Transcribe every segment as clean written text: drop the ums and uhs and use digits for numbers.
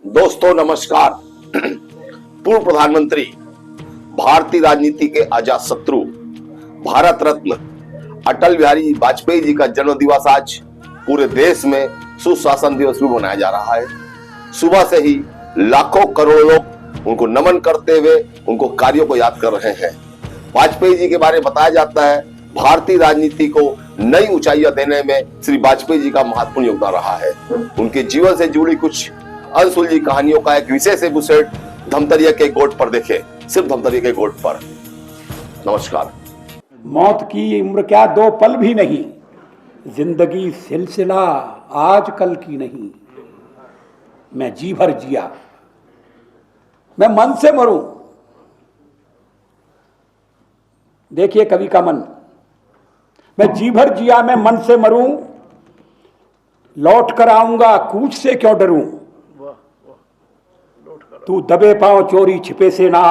दोस्तों नमस्कार। पूर्व प्रधानमंत्री, भारतीय राजनीति के अजात शत्रु, भारत रत्न अटल बिहारी वाजपेयी जी का जन्म दिवस आज पूरे देश में सुशासन दिवस भी मनाया जा रहा है। सुबह से ही लाखों करोड़ों लोग उनको नमन करते हुए उनको कार्यों को याद कर रहे हैं। वाजपेयी जी के बारे में बताया जाता है, भारतीय राजनीति को नई ऊंचाइयां देने में श्री वाजपेयी जी का महत्वपूर्ण योगदान रहा है। उनके जीवन से जुड़ी कुछ अनसुलझी कहानियों का एक विशेष एपिसोड धमतरिया के गोट पर देखें, सिर्फ धमतरिया के गोट पर। नमस्कार। मौत की उम्र क्या, 2 पल भी नहीं, जिंदगी सिलसिला आज कल की नहीं। मैं जी भर जिया, मैं मन से मरूं। देखिए कवि का मन, मैं जी भर जिया मैं मन से मरूं, लौट कर आऊंगा कूच से क्यों डरूं। तू दबे पांव चोरी छिपे से ना,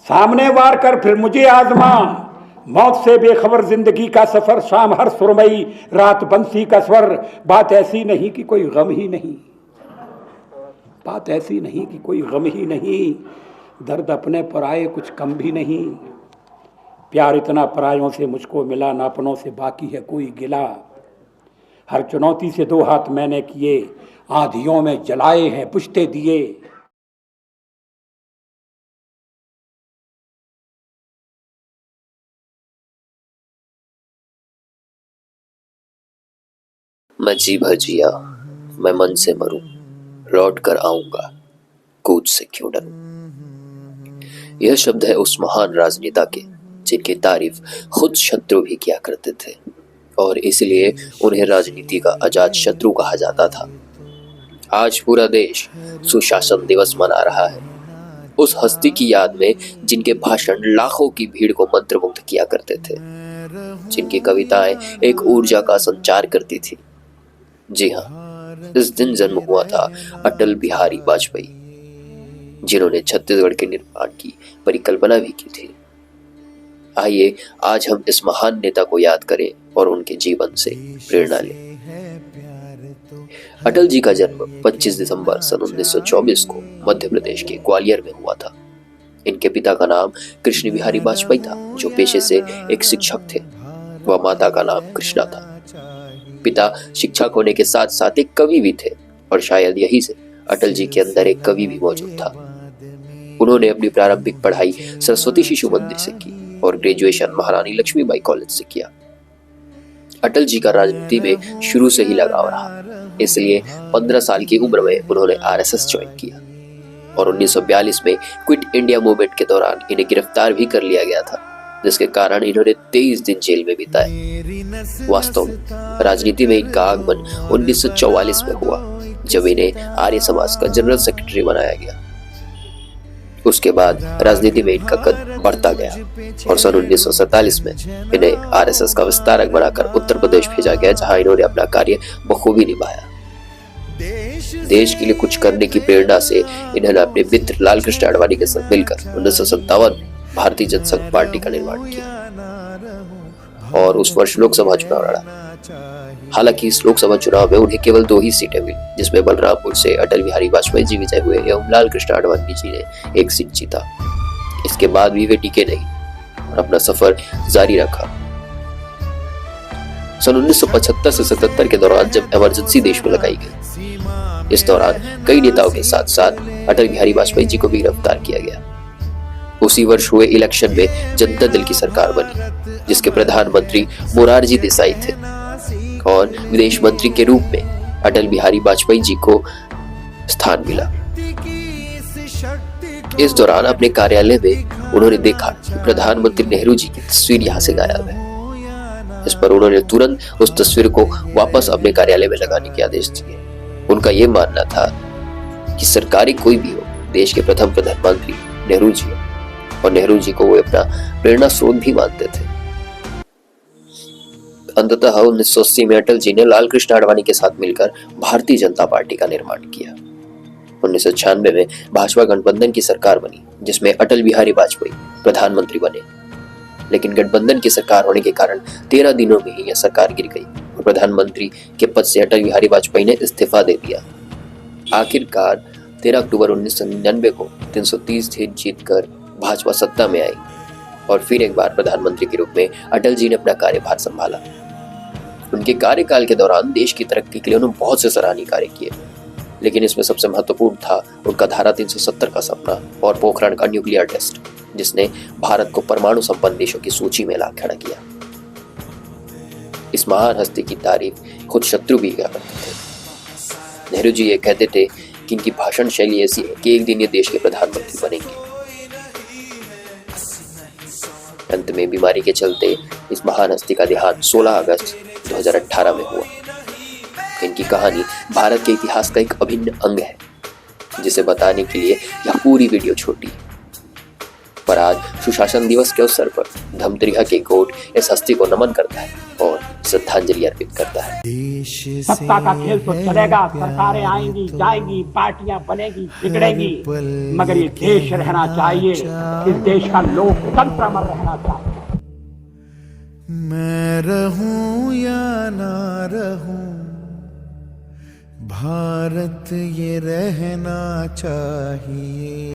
सामने वार कर फिर मुझे आजमा। मौत से बेखबर जिंदगी का सफर, शाम हर सुरमई रात बंसी का स्वर। बात ऐसी नहीं कि कोई गम ही नहीं, बात ऐसी नहीं कि कोई गम ही नहीं। दर्द अपने पराये कुछ कम भी नहीं। प्यार इतना परायों से मुझको मिला, ना अपनों से बाकी है कोई गिला। हर चुनौती से 2 हाथ मैंने किए, आंधियों में जलाए हैं बुझते दिए। मैं जी भर जिया मैं मन से मरूं, लौट कर आऊंगा कूच से क्यों डरूं। यह शब्द है उस महान राजनेता के जिनकी तारीफ खुद शत्रु भी किया करते थे और इसलिए उन्हें राजनीति का अजात शत्रु कहा जाता था। आज पूरा देश सुशासन दिवस मना रहा है उस हस्ती की याद में जिनके भाषण लाखों की भीड़ को मंत्रमुग्ध किया करते थे, जिनकी कविताएं एक ऊर्जा का संचार करती थी। जी हाँ, इस दिन जन्म हुआ था अटल बिहारी वाजपेयी, जिन्होंने छत्तीसगढ़ के निर्माण की परिकल्पना भी की थी। आइए आज हम इस महान नेता को याद करें और उनके जीवन से प्रेरणा लें। अटल जी का जन्म 25 दिसंबर सन 1924 को मध्य प्रदेश के ग्वालियर में हुआ था। इनके पिता का नाम कृष्ण बिहारी वाजपेयी था, जो पेशे से एक शिक्षक थे। वह माता का नाम कृष्णा था। पिता शिक्षक होने के साथ साथ एक कवि भी थे और शायद यही से अटल जी के अंदर एक कवि भी मौजूद था। उन्होंने अपनी प्रारंभिक पढ़ाई सरस्वती शिशु मंदिर से की और ग्रेजुएशन महारानी लक्ष्मीबाई कॉलेज से किया। अटल जी का राजनीति में शुरू से ही लगाव रहा, इसलिए 15 साल की उम्र में उन्होंने आरएसएस ज्वाइन किया और 1942 में क्विट इंडिया मूवमेंट के दौरान इन्हें गिरफ्तार भी कर लिया गया था, जिसके कारण इन्होंने 23 दिन जेल में बिताए। वास्तव में राजनीति में इनका आगमन 1944 में हुआ, जब इन्हें आर्य समाज का जनरल सेक्रेटरी बनाया गया। उसके बाद राजनीति में इनका कद बढ़ता गया और सन 1947 में इन्हें आरएसएस का विस्तारक बनाकर उत्तर प्रदेश भेजा गया, जहां इन्होंने अपना कार्य बखूबी निभाया। देश के लिए कुछ करने की प्रेरणा से इन्होंने अपने मित्र लाल कृष्ण आडवाणी के साथ मिलकर 1957 में भारतीय जनसंघ पार्टी का निर्माण किया और उस वर्ष लोकसभा चुनाव लड़ा। हालांकि इस लोकसभा चुनाव में उन्हें केवल 2 ही सीटें मिली, जिसमें बलरामपुर से अटल बिहारी वाजपेयी जी विजय हुए एवं लाल कृष्ण आडवाणी जी ने 1 सीट जीता। इसके बाद भी वे टिके नहीं और अपना सफर जारी रखा। सन 1975 से 77 के दौरान जब इमरजेंसी देश में लगाई गई, इस दौरान कई नेताओं के साथ साथ अटल बिहारी वाजपेयी जी को भी गिरफ्तार किया गया। उसी वर्ष हुए इलेक्शन में जनता दल की सरकार बनी, जिसके प्रधानमंत्री मोरारजी देसाई थे और विदेश मंत्री के रूप में अटल बिहारी वाजपेयी जी को स्थान मिला। इस दौरान अपने कार्यालय में उन्होंने देखा कि प्रधानमंत्री नेहरू जी की तस्वीर यहाँ से गायब है। इस पर उन्होंने तुरंत उस तस्वीर को वापस अपने कार्यालय में लगाने के आदेश दिए। उनका यह मानना था कि सरकारी कोई भी हो, देश के प्रथम प्रधानमंत्री नेहरू जी और नेहरू जी को वो अपना प्रेरणा स्रोत भी मानते थे। अंततः 1980 में अटल जी ने लाल कृष्ण आडवाणी के साथ मिलकर भारतीय जनता पार्टी का निर्माण किया। 1996 में भाजपा गठबंधन की सरकार बनी, जिसमें अटल बिहारी वाजपेयी प्रधानमंत्री बने। लेकिन गठबंधन की सरकार होने के कारण 13 दिनों में ही यह सरकार गिर गई और प्रधानमंत्री के पद से अटल बिहारी वाजपेयी ने इस्तीफा दे दिया। आखिरकार 13 अक्टूबर 1999 को 330 सीट जीतकर भाजपा सत्ता में आई और फिर एक बार प्रधानमंत्री के रूप में अटल जी ने अपना कार्यभार संभाला। उनके कार्यकाल के दौरान देश की तरक्की के लिए उन्होंने बहुत से सराहनीय कार्य किए, लेकिन इसमें सबसे महत्वपूर्ण था उनका धारा 370 का सपना और पोखरण का न्यूक्लियर टेस्ट, जिसने भारत को परमाणु संपन्न देशों की सूची में ला खड़ा किया। इस महान हस्ती की तारीफ खुद शत्रु भी किया करते थे। नेहरू जी ये कहते थे कि इनकी भाषण शैली ऐसी है कि एक दिन ये देश के प्रधानमंत्री बनेंगे। अंत में बीमारी के चलते इस महान हस्ती का देहांत 16 अगस्त 2018 में हुआ। इनकी कहानी भारत के इतिहास का एक अभिन्न अंग है, जिसे बताने के लिए यह पूरी वीडियो छोटी है। पर आज सुशासन दिवस के अवसर पर धमतरिया के कोर्ट इस हस्ती को नमन करता है और श्रद्धांजलि अर्पित करता है। सत्ता का खेल तो चलेगा, सरकारें आएंगी जाएंगी, पार्टियां बनेगी बिगड़ेंगी, मगर ये देश रहना चाहिए, इस देश का लोकतंत्र अमर रहना चाहिए। मैं रहूं या ना रहूं, भारत ये रहना चाहिए।